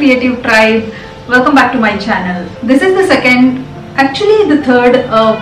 creative tribe, welcome back to my channel. This is the third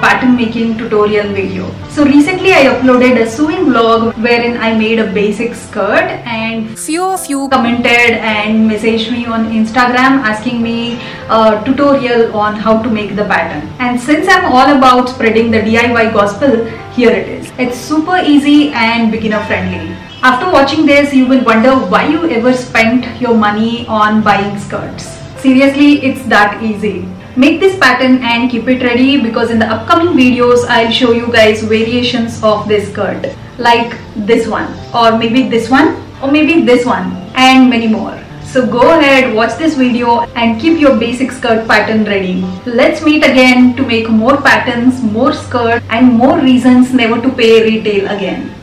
pattern making tutorial video. So recently I uploaded a sewing vlog wherein I made a basic skirt, and few of you commented and messaged me on Instagram asking me a tutorial on how to make the pattern. And since I'm all about spreading the DIY gospel, here it is. It's super easy and beginner friendly. After watching this, you will wonder why you ever spent your money on buying skirts. Seriously, it's that easy. Make this pattern and keep it ready, because in the upcoming videos I'll show you guys variations of this skirt, like this one, or maybe this one, or maybe this one, and many more. So go ahead, watch this video and keep your basic skirt pattern ready. Let's meet again to make more patterns, more skirts, and more reasons never to pay retail again.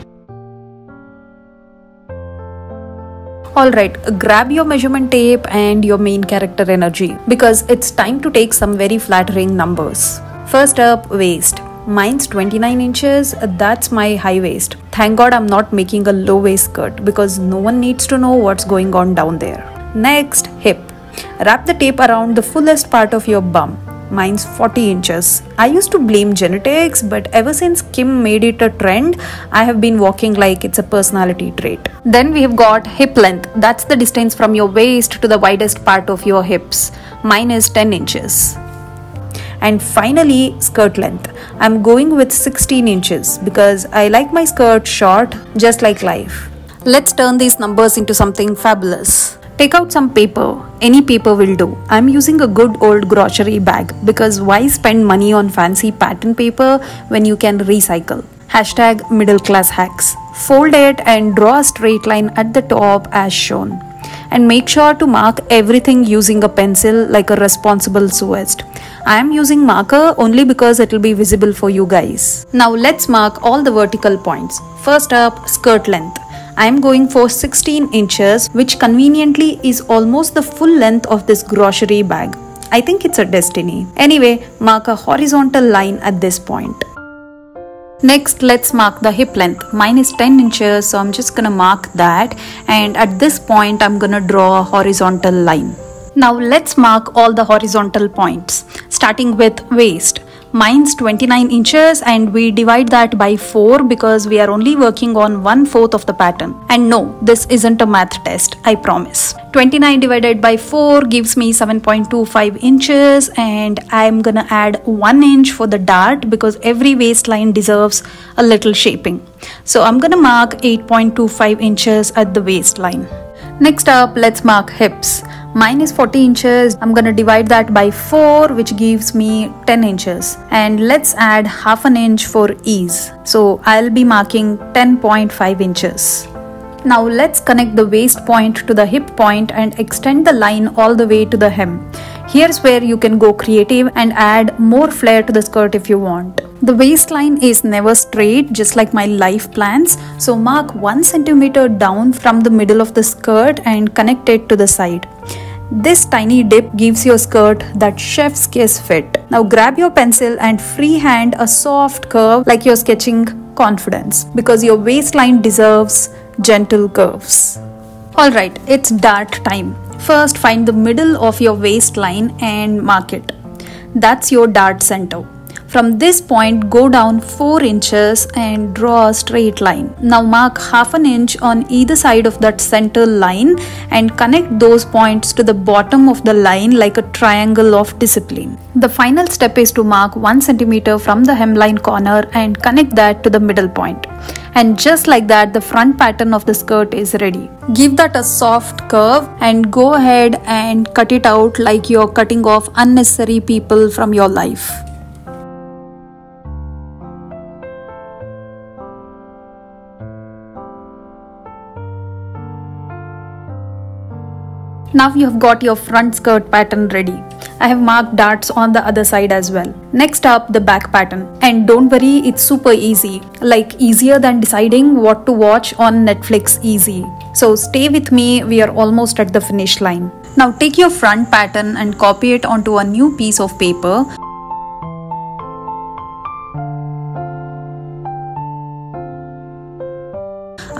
Alright, grab your measurement tape and your main character energy, because it's time to take some very flattering numbers. First up, waist. Mine's 29 inches, that's my high waist. Thank God I'm not making a low waist skirt, because no one needs to know what's going on down there. Next, hip. Wrap the tape around the fullest part of your bum. Mine's 40 inches. I used to blame genetics, but ever since Kim made it a trend, I have been walking like it's a personality trait. Then we have got hip length. That's the distance from your waist to the widest part of your hips. Mine is 10 inches. And finally, skirt length. I'm going with 16 inches because I like my skirt short, just like life. Let's turn these numbers into something fabulous. Take out some paper. Any paper will do. I'm using a good old grocery bag, because why spend money on fancy pattern paper when you can recycle? Hashtag middle class hacks. Fold it and draw a straight line at the top as shown. And make sure to mark everything using a pencil like a responsible sewist. I am using marker only because it will be visible for you guys. Now let's mark all the vertical points. First up, skirt length. I am going for 16 inches, which conveniently is almost the full length of this grocery bag. I think it's a destiny. Anyway, mark a horizontal line at this point. Next, let's mark the hip length. Mine is 10 inches, so I'm just gonna mark that, and at this point I'm gonna draw a horizontal line. Now let's mark all the horizontal points, starting with waist. Mine's 29 inches and we divide that by 4 because we are only working on 1/4 of the pattern. And no, this isn't a math test, I promise. 29 divided by 4 gives me 7.25 inches, and I'm gonna add 1 inch for the dart because every waistline deserves a little shaping. So I'm gonna mark 8.25 inches at the waistline. Next up, let's mark hips. Mine is 40 inches. I'm gonna divide that by 4, which gives me 10 inches. And let's add half an inch for ease. So I'll be marking 10.5 inches. Now let's connect the waist point to the hip point and extend the line all the way to the hem. Here's where you can go creative and add more flair to the skirt if you want. The waistline is never straight, just like my life plans. So mark 1 centimeter down from the middle of the skirt and connect it to the side. This tiny dip gives your skirt that chef's kiss fit. Now grab your pencil and freehand a soft curve like you're sketching confidence, because your waistline deserves gentle curves. Alright, it's dart time. First, find the middle of your waistline and mark it. That's your dart center. From this point, go down 4 inches and draw a straight line. Now mark half an inch on either side of that center line and connect those points to the bottom of the line like a triangle of discipline. The final step is to mark 1 centimeter from the hemline corner and connect that to the middle point. And just like that, the front pattern of the skirt is ready. Give that a soft curve and go ahead and cut it out like you're cutting off unnecessary people from your life. Now you have got your front skirt pattern ready. I have marked darts on the other side as well. Next up, the back pattern. And don't worry, it's super easy. Like easier than deciding what to watch on Netflix easy. So stay with me, we are almost at the finish line. Now take your front pattern and copy it onto a new piece of paper.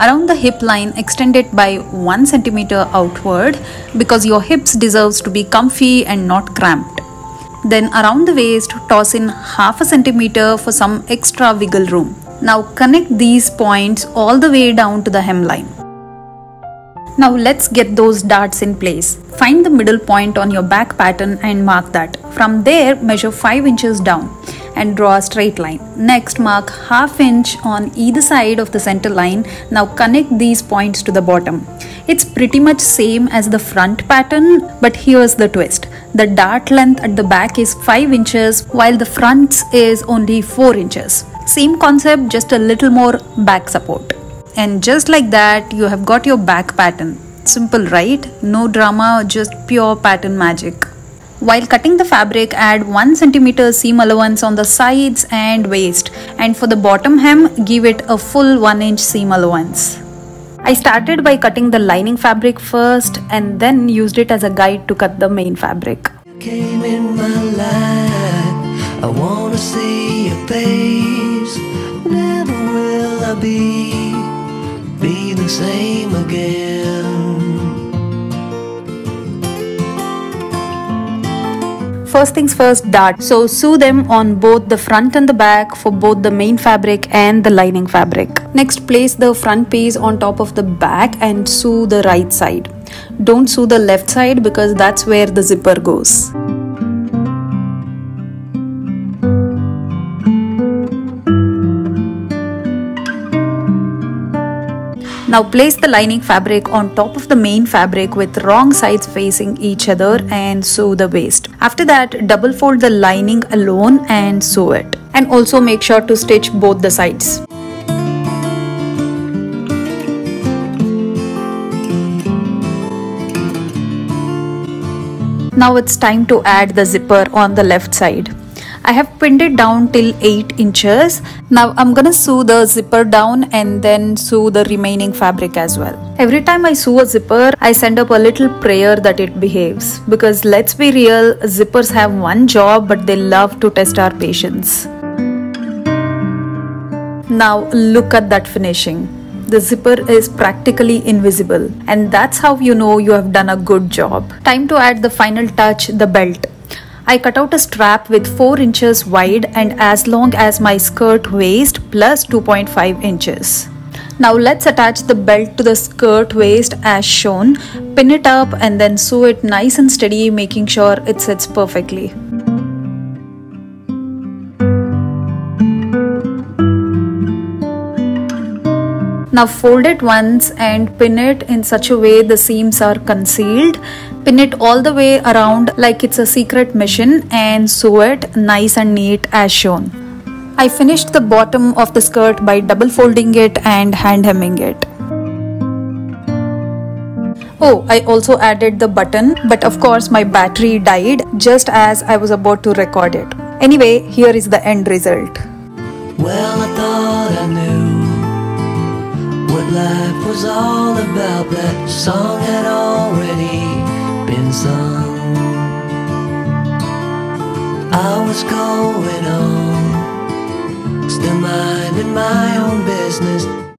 Around the hip line, extend it by 1 centimeter outward because your hips deserves to be comfy and not cramped. Then around the waist, toss in half a centimeter for some extra wiggle room. Now connect these points all the way down to the hemline. Now let's get those darts in place. Find the middle point on your back pattern and mark that. From there, measure 5 inches down and draw a straight line. Next, mark ½ inch on either side of the center line. Now connect these points to the bottom. It's pretty much same as the front pattern, but here's the twist. The dart length at the back is 5 inches while the front's is only 4 inches. Same concept, just a little more back support. And just like that, you have got your back pattern. Simple, right? No drama, just pure pattern magic. While cutting the fabric, add 1 centimeter seam allowance on the sides and waist. And for the bottom hem, give it a full 1 inch seam allowance. I started by cutting the lining fabric first and then used it as a guide to cut the main fabric. Came in my life, I wanna see your face. Never will I be the same again. First things first, dart. So sew them on both the front and the back for both the main fabric and the lining fabric. Next, place the front piece on top of the back and sew the right side. Don't sew the left side because that's where the zipper goes. Now place the lining fabric on top of the main fabric with wrong sides facing each other and sew the waist. After that, double fold the lining alone and sew it. And also make sure to stitch both the sides. Now it's time to add the zipper on the left side. I have pinned it down till 8 inches. Now I'm gonna sew the zipper down and then sew the remaining fabric as well. Every time I sew a zipper, I send up a little prayer that it behaves. Because let's be real, zippers have one job but they love to test our patience. Now look at that finishing. The zipper is practically invisible and that's how you know you have done a good job. Time to add the final touch, the belt. I cut out a strap with 4 inches wide and as long as my skirt waist plus 2.5 inches. Now let's attach the belt to the skirt waist as shown. Pin it up and then sew it nice and steady, making sure it sits perfectly. Now fold it once and pin it in such a way the seams are concealed. Pin it all the way around like it's a secret mission and sew it nice and neat as shown. I finished the bottom of the skirt by double folding it and hand hemming it. Oh, I also added the button, but of course my battery died just as I was about to record it. Anyway, here is the end result. Well, I thought I knew what life was all about. That song had already been sung. I was going on, still minding my own